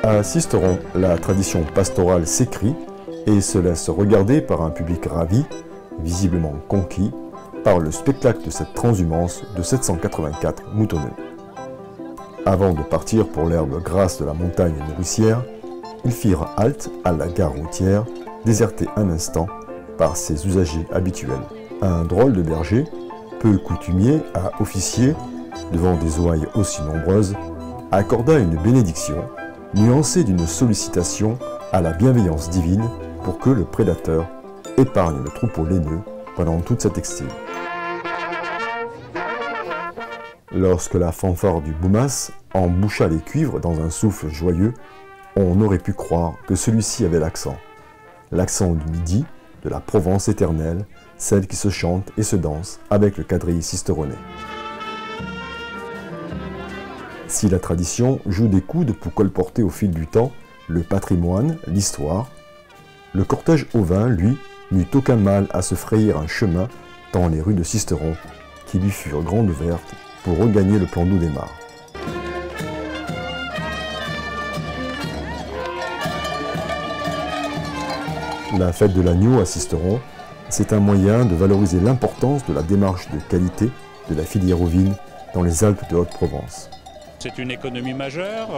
À Sisteron, la tradition pastorale s'écrit et se laisse regarder par un public ravi, visiblement conquis, par le spectacle de cette transhumance de 784 moutonneux. Avant de partir pour l'herbe grasse de la montagne nourricière, ils firent halte à la gare routière, désertée un instant par ses usagers habituels. Un drôle de berger, peu coutumier à officier devant des ouailles aussi nombreuses, accorda une bénédiction, nuancée d'une sollicitation à la bienveillance divine pour que le prédateur épargne le troupeau laineux pendant toute cette extile. Lorsque la fanfare du Boumas emboucha les cuivres dans un souffle joyeux, on aurait pu croire que celui-ci avait l'accent du Midi, de la Provence éternelle, celle qui se chante et se danse avec le quadrille sisteronnais. Si la tradition joue des coudes pour colporter au fil du temps le patrimoine, l'histoire, le cortège ovin, lui, n'eut aucun mal à se frayer un chemin dans les rues de Sisteron qui lui furent grandes ouvertes pour regagner le plan d'eau des Mares. La fête de l'agneau à Sisteron, c'est un moyen de valoriser l'importance de la démarche de qualité de la filière ovine dans les Alpes de Haute-Provence. C'est une économie majeure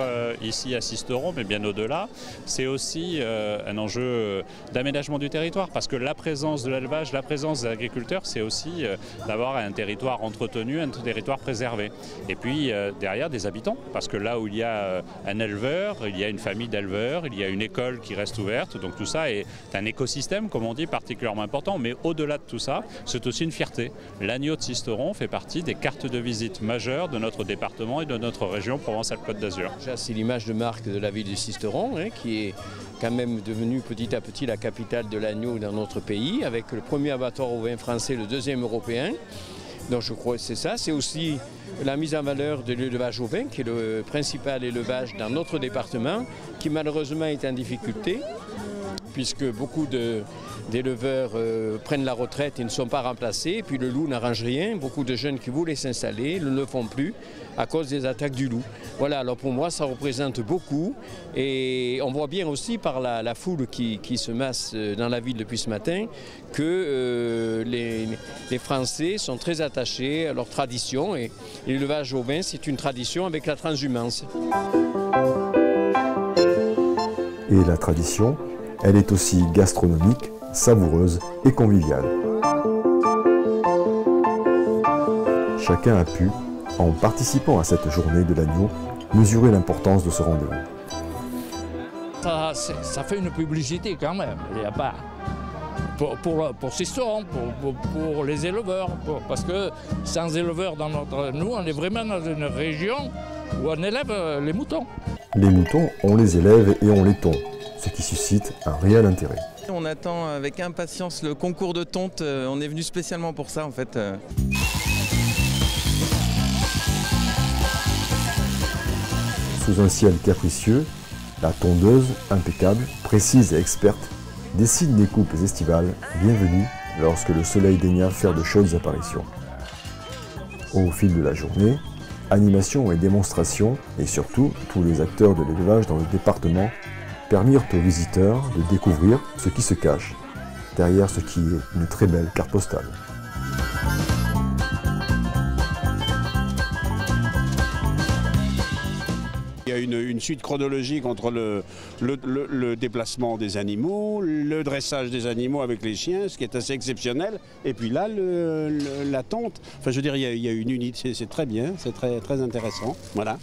ici à Sisteron, mais bien au-delà. C'est aussi un enjeu d'aménagement du territoire, parce que la présence de l'élevage, la présence des agriculteurs, c'est aussi d'avoir un territoire entretenu, un territoire préservé. Et puis derrière des habitants, parce que là où il y a un éleveur, il y a une famille d'éleveurs, il y a une école qui reste ouverte. Donc tout ça est un écosystème, comme on dit, particulièrement important. Mais au-delà de tout ça, c'est aussi une fierté. L'agneau de Sisteron fait partie des cartes de visite majeures de notre département et de notre région Provence-Alpes-Côte d'Azur. C'est l'image de marque de la ville de Sisteron, qui est quand même devenue petit à petit la capitale de l'agneau dans notre pays, avec le premier abattoir ovin français, le deuxième européen. Donc je crois que c'est ça. C'est aussi la mise en valeur de l'élevage ovin, qui est le principal élevage dans notre département, qui malheureusement est en difficulté, puisque beaucoup d'éleveurs prennent la retraite et ne sont pas remplacés. Et puis le loup n'arrange rien. Beaucoup de jeunes qui voulaient s'installer ne le font plus à cause des attaques du loup. Voilà, alors pour moi ça représente beaucoup. Et on voit bien aussi par la foule qui se masse dans la ville depuis ce matin que les Français sont très attachés à leur tradition. Et l'élevage ovin, c'est une tradition avec la transhumance. Et la tradition, elle est aussi gastronomique, savoureuse et conviviale. Chacun a pu, en participant à cette journée de l'agneau, mesurer l'importance de ce rendez-vous. Ça fait une publicité quand même, il n'y a pas. Pour Sisteron, pour les éleveurs, parce que sans éleveurs nous on est vraiment dans une région où on élève les moutons. Les moutons, on les élève et on les tond, ce qui suscite un réel intérêt. On attend avec impatience le concours de tonte, on est venu spécialement pour ça en fait. Sous un ciel capricieux, la tondeuse, impeccable, précise et experte, décide des coupes estivales bienvenues lorsque le soleil daigna faire de chaudes apparitions. Au fil de la journée, animations et démonstrations, et surtout tous les acteurs de l'élevage dans le département, permirent aux visiteurs de découvrir ce qui se cache derrière ce qui est une très belle carte postale. Il y a une suite chronologique entre le déplacement des animaux, le dressage des animaux avec les chiens, ce qui est assez exceptionnel, et puis là, la tonte. Enfin, je veux dire, il y a une unité, c'est très bien, c'est très intéressant. Voilà.